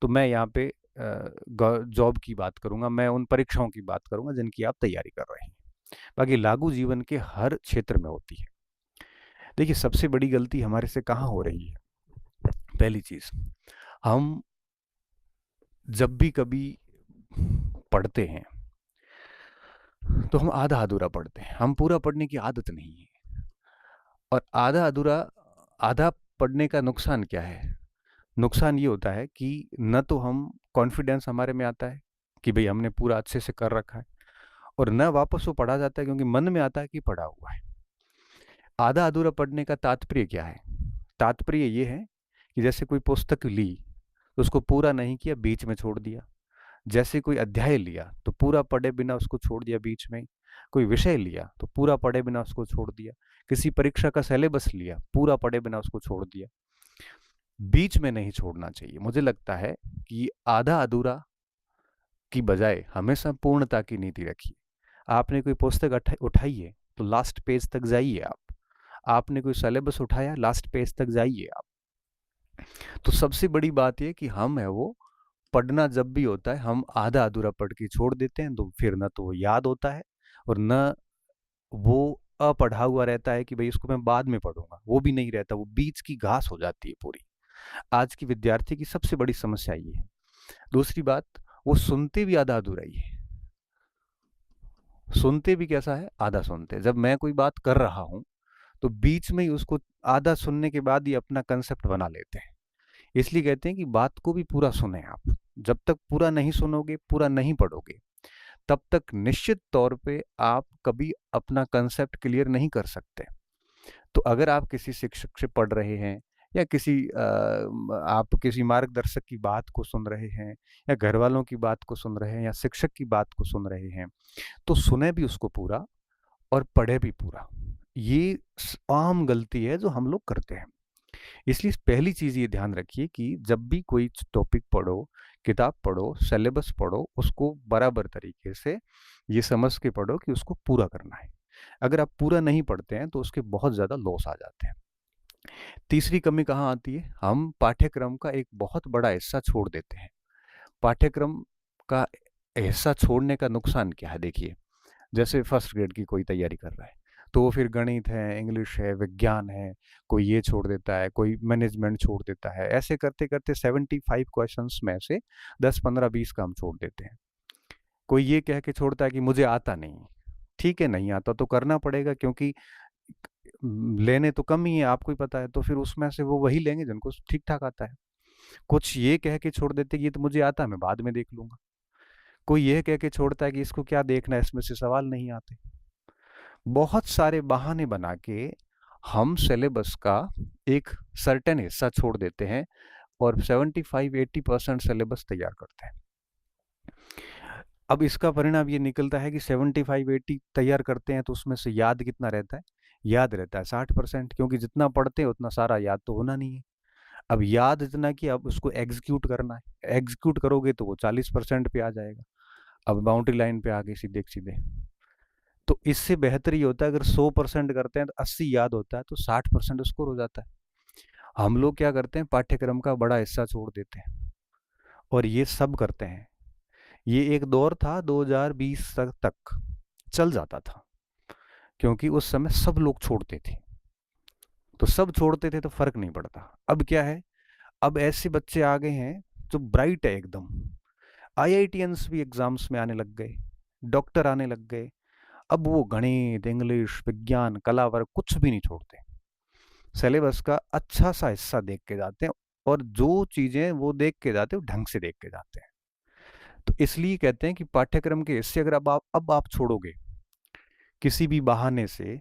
तो मैं यहाँ पे जॉब की बात करूँगा, मैं उन परीक्षाओं की बात करूँगा जिनकी आप तैयारी कर रहे हैं। बाकी लागू जीवन के हर क्षेत्र में होती है। देखिए, सबसे बड़ी गलती हमारे से कहाँ हो रही है? पहली चीज़, हम जब भी कभी पढ़ते हैं, तो हम आधा-अधूरा पढ़ते हैं। हम पूरा पढ़ने की आदत नहीं है। और आधा-अधूरा आधा पढ़ने का नुकसान क्या है? नुकसान ये होता है कि न तो हम कॉन्फिडेंस हमारे में आता है कि भई हमने पूरा अच्छे से कर रखा है, और न वापस वो पढ़ा जाता है क्योंकि मन में आता है कि पढ़ा हुआ है। आधा अधूरा पढ़ने का तात्पर्य क्या है? तात्पर्य ये है कि जैसे कोई पुस्तक ली, तो उसको पूरा नहीं किया, बीच में छोड़ दिया। जैसे कोई अध्याय लिया, तो पूरा पढ़े बिना उसको छोड़ दिया बीच में ही। कोई विषय लिया, तो पूरा पढ़े बिना उसको छोड़ दिया। किसी परीक्षा का सिलेबस लिया, पूरा पढ़े बिना उसको छोड़ दिया। बीच में नहीं छोड़ना चाहिए। मुझे लगता है कि आधा अधूरा की बजाय हमेशा पूर्णता की नीति रखिए। आपने कोई पुस्तक उठाई है, तो लास्ट पेज तक जाइए आप। आपने कोई सिलेबस उठाया, लास्ट पेज तक जाइए आप। तो सबसे बड़ी बात ये कि हम है वो पढ़ना जब भी होता है, हम आधा अधूरा पढ़ के छोड़ देते हैं, तो फिर ना तो वो याद होता है, और न वो अपढ़ा हुआ रहता है कि भाई इसको मैं बाद में पढ़ूंगा, वो भी नहीं रहता, वो बीच की घास हो जाती है पूरी। आज की विद्यार्थी की सबसे बड़ी समस्या ये है। दूसरी बात, वो सुनते भी आधा अधूरा ही है। सुनते भी कैसा है? आधा सुनते हैं। जब मैं कोई बात कर रहा हूं, तो बीच में ही उसको आधा सुनने के बाद ही अपना कंसेप्ट बना लेते हैं। इसलिए कहते हैं कि बात को भी पूरा सुने आप। जब तक पूरा नहीं सुनोगे, पूरा नहीं पढ़ोगे, तब तक निश्चित तौर पे आप कभी अपना कंसेप्ट क्लियर नहीं कर सकते। तो अगर आप किसी शिक्षक से पढ़ रहे हैं, या आप किसी मार्गदर्शक की बात को सुन रहे हैं, या घर वालों की बात को सुन रहे हैं, या शिक्षक की बात को सुन रहे हैं, तो सुने भी उसको पूरा और पढ़े भी पूरा। ये आम गलती है जो हम लोग करते हैं। इसलिए पहली चीज ये ध्यान रखिए कि जब भी कोई टॉपिक पढ़ो, किताब पढ़ो, सिलेबस पढ़ो, उसको बराबर तरीके से ये समझ के पढ़ो कि उसको पूरा करना है। अगर आप पूरा नहीं पढ़ते हैं, तो उसके बहुत ज्यादा लॉस आ जाते हैं। तीसरी कमी कहाँ आती है? हम पाठ्यक्रम का एक बहुत बड़ा हिस्सा छोड़ देते हैं। पाठ्यक्रम का हिस्सा छोड़ने का नुकसान क्या है? देखिए, जैसे फर्स्ट ग्रेड की कोई तैयारी कर रहा है, तो वो फिर गणित है, इंग्लिश है, विज्ञान है, कोई ये छोड़ देता है, कोई मैनेजमेंट छोड़ देता है। ऐसे करते करते 75 क्वेश्चंस में से 10, 15, 20 का हम छोड़ देते हैं। कोई ये कह के छोड़ता है कि मुझे आता नहीं। ठीक है, नहीं आता तो करना पड़ेगा, क्योंकि लेने तो कम ही है, आपको ही पता है। तो फिर उसमें से वो वही लेंगे जिनको ठीक ठाक आता है। कुछ ये कह के छोड़ देते कि ये तो मुझे आता है, मैं बाद में देख लूंगा। कोई यह कह के छोड़ता है कि इसको क्या देखना है, इसमें से सवाल नहीं आते। बहुत सारे बहाने बना के हम सिलेबस का एक सर्टेन हिस्सा छोड़ देते हैं, और 75-80% सिलेबस तैयार करते हैं। अब इसका परिणाम ये निकलता है कि 75-80 तैयार करते हैं, तो उसमें से याद कितना रहता है? याद रहता है 60%, क्योंकि जितना पढ़ते हैं उतना सारा याद तो होना नहीं है। अब याद इतना कि अब उसको एग्जीक्यूट करना है। एग्जीक्यूट करोगे तो वो 40% पे आ जाएगा। अब बाउंड्री लाइन पे आ गई सीधे सीधे। तो इससे बेहतर ये होता है, अगर 100% करते हैं तो 80 याद होता है, तो 60% स्कोर हो जाता है। हम लोग क्या करते हैं? पाठ्यक्रम का बड़ा हिस्सा छोड़ देते हैं, और ये सब करते हैं। ये एक दौर था 2020 तक चल जाता था, क्योंकि उस समय सब लोग छोड़ते थे। तो सब छोड़ते थे तो फर्क नहीं पड़ता। अब क्या है? अब ऐसे बच्चे आ गए हैं जो ब्राइट है एकदम। आईआईटीएंस भी एग्जाम्स में आने लग गए, डॉक्टर आने लग गए। अब वो गणित, इंग्लिश, विज्ञान, कला वर्ग कुछ भी नहीं छोड़ते। सिलेबस का अच्छा सा हिस्सा देख के जाते हैं, और जो चीजें वो देख के जाते हैं वो ढंग से देख के जाते हैं। तो इसलिए कहते हैं कि पाठ्यक्रम के हिस्से अगर अब आप छोड़ोगे किसी भी बहाने से,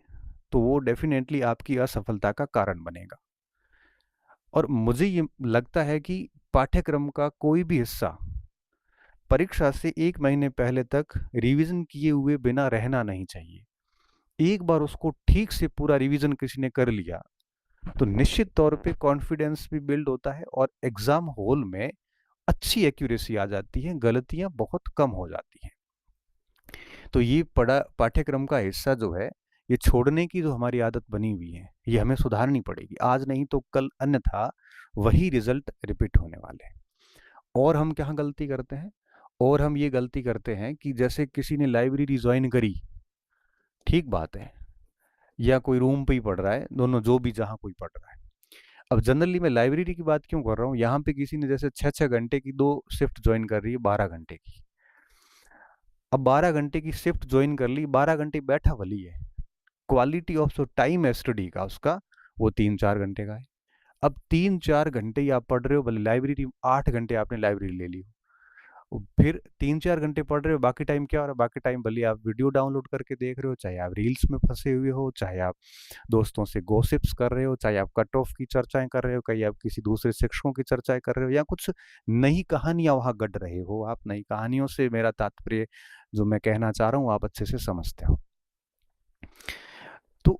तो वो डेफिनेटली आपकी असफलता का कारण बनेगा। और मुझे ये लगता है कि पाठ्यक्रम का कोई भी हिस्सा परीक्षा से 1 महीने पहले तक रिवीजन किए हुए बिना रहना नहीं चाहिए। एक बार उसको ठीक से पूरा रिवीजन किसी ने कर लिया, तो निश्चित तौर पे कॉन्फिडेंस भी बिल्ड होता है, और एग्जाम हॉल में अच्छी एक्यूरेसी आ जाती है, गलतियां बहुत कम हो जाती हैं। तो ये पढ़ा पाठ्यक्रम का हिस्सा जो है, ये छोड़ने की जो हमारी आदत बनी हुई है, ये हमें सुधारनी पड़ेगी आज नहीं तो कल, अन्यथा वही रिजल्ट रिपीट होने वाले हैं। और हम क्या गलती करते हैं, और हम ये गलती करते हैं कि जैसे किसी ने लाइब्रेरी ज्वाइन करी, ठीक बात है, या कोई रूम पे ही पढ़ रहा है, दोनों जो भी जहाँ कोई पढ़ रहा है। अब जनरली मैं लाइब्रेरी की बात क्यों कर रहा हूँ, यहाँ पे किसी ने जैसे 6-6 घंटे की 2 शिफ्ट ज्वाइन कर रही है 12 घंटे की। अब 12 घंटे की शिफ्ट ज्वाइन कर ली, 12 घंटे बैठा भली है, क्वालिटी ऑफ जो टाइम है स्टडी का उसका, वो 3-4 घंटे का है। अब 3-4 घंटे ही आप पढ़ रहे हो, भले लाइब्रेरी 8 घंटे आपने लाइब्रेरी ले ली, फिर 3-4 घंटे पढ़ रहे हो, बाकी टाइम क्या हो रहा है, बाकी टाइम भले आप वीडियो डाउनलोड करके देख रहे हो, चाहे आप रील्स में फंसे हुए हो, चाहे आप दोस्तों से गॉसिप्स कर रहे हो, चाहे आप कट ऑफ की चर्चाएं कर रहे हो, कहीं आप किसी दूसरे शिक्षकों की चर्चाएं कर रहे हो, या कुछ नई कहानियां वहां गढ़ रहे हो आप। नई कहानियों से मेरा तात्पर्य, जो मैं कहना चाह रहा हूँ, आप अच्छे से समझते हो। तो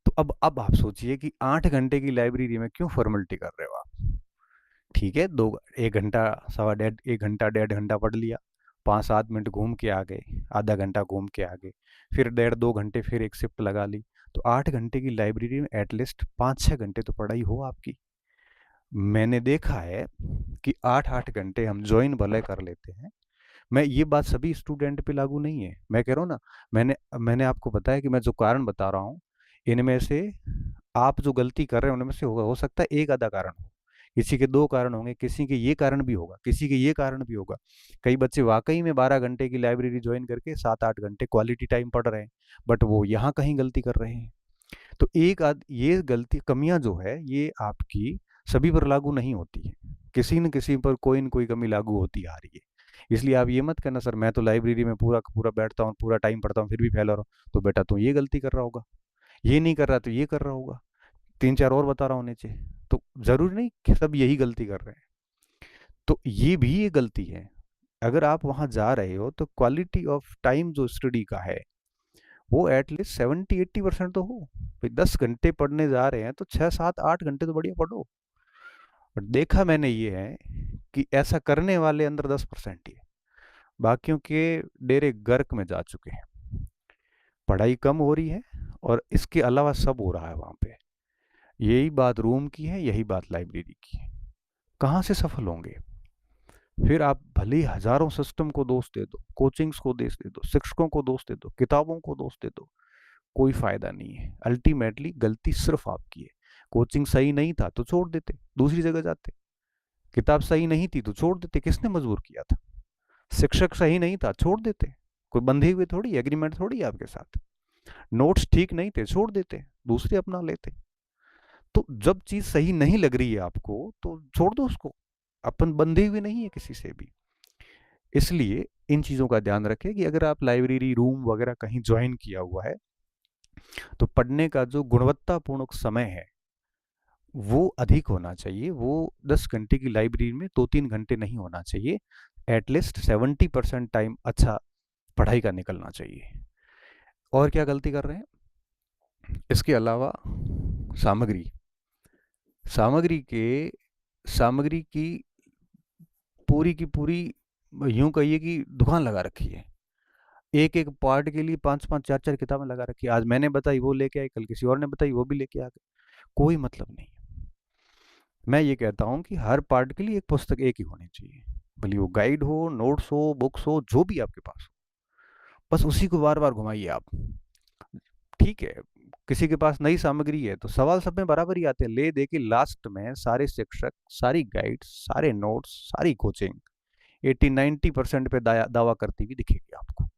तो अब आप सोचिए कि 8 घंटे की लाइब्रेरी में क्यों फॉर्मेलिटी कर रहे हो आप। ठीक है, दो, 1 घंटा, सवा डेढ़, 1 घंटा 1.5 घंटा पढ़ लिया, 5-7 मिनट घूम के आ गए, आधा घंटा घूम के आ गए, फिर 1.5-2 घंटे फिर एक शिफ्ट लगा ली, तो 8 घंटे की लाइब्रेरी में एटलीस्ट 5-6 घंटे तो पढ़ाई हो आपकी। मैंने देखा है कि 8-8 घंटे हम ज्वाइन भले कर लेते हैं। मैं ये बात सभी स्टूडेंट पे लागू नहीं है, मैं कह रहा हूँ ना, मैंने मैंने आपको बताया कि मैं जो कारण बता रहा हूँ, इनमें से आप जो गलती कर रहे हैं उनमें से होगा, हो सकता है एक आधा कारण हो, किसी के 2 कारण होंगे, किसी के ये कारण भी होगा, किसी के ये कारण भी होगा। कई बच्चे वाकई में 12 घंटे की लाइब्रेरी ज्वाइन करके 7-8 घंटे क्वालिटी टाइम पढ़ रहे हैं, बट वो यहाँ कहीं गलती कर रहे हैं। तो एक आध ये गलती, कमियां जो है, ये आपकी सभी पर लागू नहीं होती है, किसी न किसी पर कोई न कोई कमी लागू होती आ रही है। इसलिए आप ये मत करना सर मैं तो लाइब्रेरी में पूरा पूरा बैठता हूँ, पूरा टाइम पढ़ता हूँ, फिर भी फेल हो रहा हूँ, तो बेटा तू ये गलती कर रहा होगा, ये नहीं कर रहा तो ये कर रहा होगा, 3-4 और बता रहा हूँ नीचे। तो जरूरी नहीं कि सब यही गलती कर रहे हैं, तो ये भी ये गलती है। अगर आप वहां जा रहे हो तो क्वालिटी ऑफ टाइम जो स्टडी का है, वो एटलीस्ट 70-80% तो हो। भाई 10 घंटे पढ़ने जा रहे हैं तो 6-7-8 घंटे तो बढ़िया पढ़ो। और देखा मैंने ये है कि ऐसा करने वाले अंदर 10% ही है, बाकियों के डेरे गर्क में जा चुके हैं। पढ़ाई कम हो रही है और इसके अलावा सब हो रहा है वहां पे। यही बात रूम की है, यही बात लाइब्रेरी की है। कहाँ से सफल होंगे। फिर आप भले ही हजारों सिस्टम को दोष दे दो, कोचिंग्स को दोष दे दो, शिक्षकों को दोष दे दो, किताबों को दोष दे दो, कोई फायदा नहीं है। अल्टीमेटली गलती सिर्फ आपकी है। कोचिंग सही नहीं था तो छोड़ देते, दूसरी जगह जाते। किताब सही नहीं थी तो छोड़ देते, किसने मजबूर किया था। शिक्षक सही नहीं था, छोड़ देते, कोई बंधे हुए थोड़ी, एग्रीमेंट थोड़ी है आपके साथ। नोट्स ठीक नहीं थे, छोड़ देते, दूसरे अपना लेते। तो जब चीज सही नहीं लग रही है आपको तो छोड़ दो उसको, अपन बंधे हुए नहीं है किसी से भी। इसलिए इन चीजों का ध्यान रखें कि अगर आप लाइब्रेरी रूम वगैरह कहीं ज्वाइन किया हुआ है, तो पढ़ने का जो गुणवत्तापूर्ण समय है वो अधिक होना चाहिए। वो 10 घंटे की लाइब्रेरी में 2-3 घंटे नहीं होना चाहिए, एटलीस्ट 70% टाइम अच्छा पढ़ाई का निकलना चाहिए। और क्या गलती कर रहे हैं इसके अलावा, सामग्री, सामग्री के सामग्री की पूरी यूं कहिए कि दुकान लगा रखी है। एक एक पार्ट के लिए 5-5 4-4 किताबें लगा रखी है। आज मैंने बताई वो लेके आई, कल किसी और ने बताई वो भी लेके आ गए, कोई मतलब नहीं। मैं ये कहता हूँ कि हर पार्ट के लिए एक पुस्तक एक ही होनी चाहिए, भले वो गाइड हो, नोट्स हो, बुक्स हो, जो भी आपके पास हो, बस उसी को बार बार घुमाइए आप। ठीक है, किसी के पास नई सामग्री है तो सवाल सब में बराबर ही आते हैं, ले दे के लास्ट में सारे शिक्षक, सारी गाइड, सारे नोट्स, सारी कोचिंग 80-90% पे दावा करती हुई दिखेगी आपको।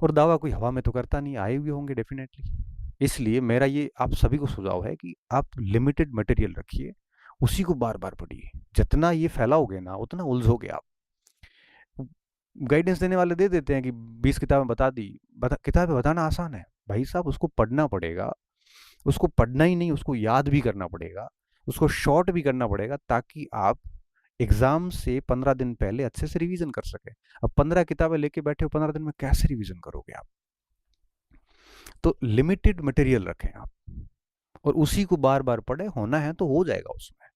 और दावा कोई हवा में तो करता नहीं, आए हुए होंगे डेफिनेटली। इसलिए मेरा ये आप सभी को सुझाव है कि आप लिमिटेड मटेरियल रखिए, उसी को बार बार पढ़िए। जितना ये फैलाओगे ना उतना उलझोगे आप। गाइडेंस देने वाले दे देते हैं कि 20 किताबें बता दी, किताबें बताना आसान है भाई साहब, उसको पढ़ना पड़ेगा। उसको पढ़ना ही नहीं, उसको याद भी करना पड़ेगा, उसको शॉर्ट भी करना पड़ेगा, ताकि आप एग्जाम से 15 दिन पहले अच्छे से रिवीजन कर सके। अब 15 किताबें लेके बैठे हो, 15 दिन में कैसे रिवीजन करोगे आप। तो लिमिटेड मटेरियल रखें आप, और उसी को बार बार पढ़े, होना है तो हो जाएगा उसमें।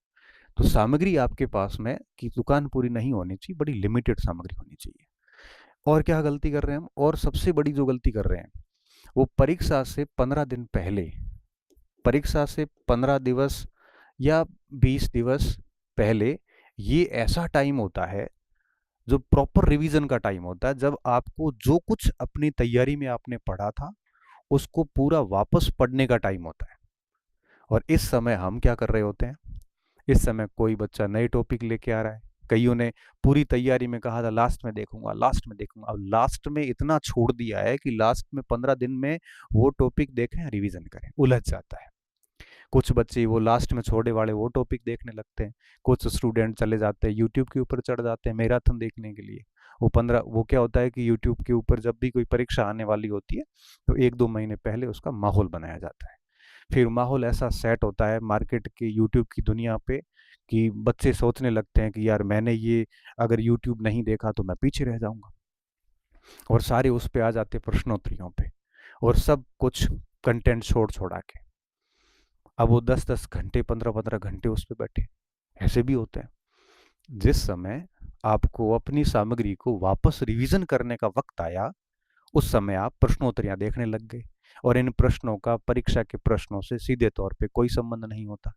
तो सामग्री आपके पास में की दुकान पूरी नहीं होनी चाहिए, बड़ी लिमिटेड सामग्री होनी चाहिए। और क्या गलती कर रहे हैं हम, और सबसे बड़ी जो गलती कर रहे हैं, वो परीक्षा से 15 दिन पहले, परीक्षा से 15 दिवस या 20 दिवस पहले ये ऐसा टाइम होता है जो प्रॉपर रिवीजन का टाइम होता है, जब आपको जो कुछ अपनी तैयारी में आपने पढ़ा था उसको पूरा वापस पढ़ने का टाइम होता है। और इस समय हम क्या कर रहे होते हैं, इस समय कोई बच्चा नए टॉपिक लेके आ रहा है, कईयों ने पूरी तैयारी में कहा था लास्ट में देखूंगा, लास्ट में देखूंगा, अब लास्ट में इतना छोड़ दिया है कि लास्ट में 15 दिन में वो टॉपिक देखें रिवीजन करें, उलझ जाता है। कुछ बच्चे वो लास्ट में छोड़े वाले वो टॉपिक देखने लगते हैं, कुछ स्टूडेंट चले जाते हैं यूट्यूब के ऊपर चढ़ जाते हैं मैराथन देखने के लिए। वो क्या होता है कि यूट्यूब के ऊपर जब भी कोई परीक्षा आने वाली होती है तो 1-2 महीने पहले उसका माहौल बनाया जाता है। फिर माहौल ऐसा सेट होता है मार्केट की यूट्यूब की दुनिया पे कि बच्चे सोचने लगते हैं कि यार मैंने ये अगर यूट्यूब नहीं देखा तो मैं पीछे रह जाऊंगा, और सारे उस पे आ जाते प्रश्नोत्तरियों पे, और सब कुछ कंटेंट छोड़ छोड़ा के अब वो 10-10 घंटे 15-15 घंटे उस पर बैठे। ऐसे भी होते हैं। जिस समय आपको अपनी सामग्री को वापस रिवीजन करने का वक्त आया उस समय आप प्रश्नोत्तरियां देखने लग गए, और इन प्रश्नों का परीक्षा के प्रश्नों से सीधे तौर पे कोई संबंध नहीं होता।